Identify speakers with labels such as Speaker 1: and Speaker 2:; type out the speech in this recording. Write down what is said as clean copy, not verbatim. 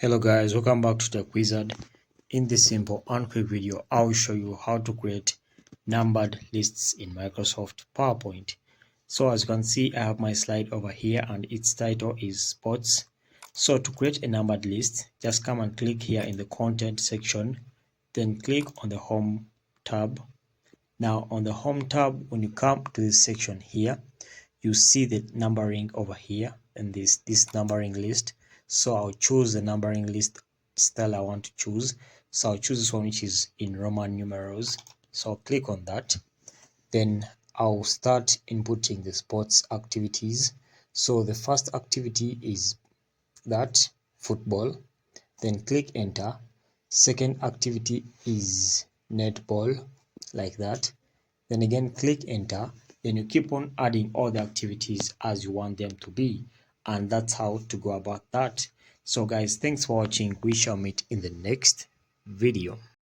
Speaker 1: Hello guys, welcome back to Tech Wizard. In this simple and quick video, I will show you how to create numbered lists in Microsoft PowerPoint. So as you can see, I have my slide over here and its title is sports. So to create a numbered list, just come and click here in the content section, then click on the home tab. Now on the home tab, when you come to this section here, you see the numbering over here and this numbering list. So I'll choose the numbering list style I want to choose. So I'll choose this one which is in Roman numerals. So I'll click on that. Then I'll start inputting the sports activities. So the first activity is that football. Then click enter. Second activity is netball, like that. Then again click enter. Then you keep on adding all the activities as you want them to be, and that's how to go about that. So guys, thanks for watching. We shall meet in the next video.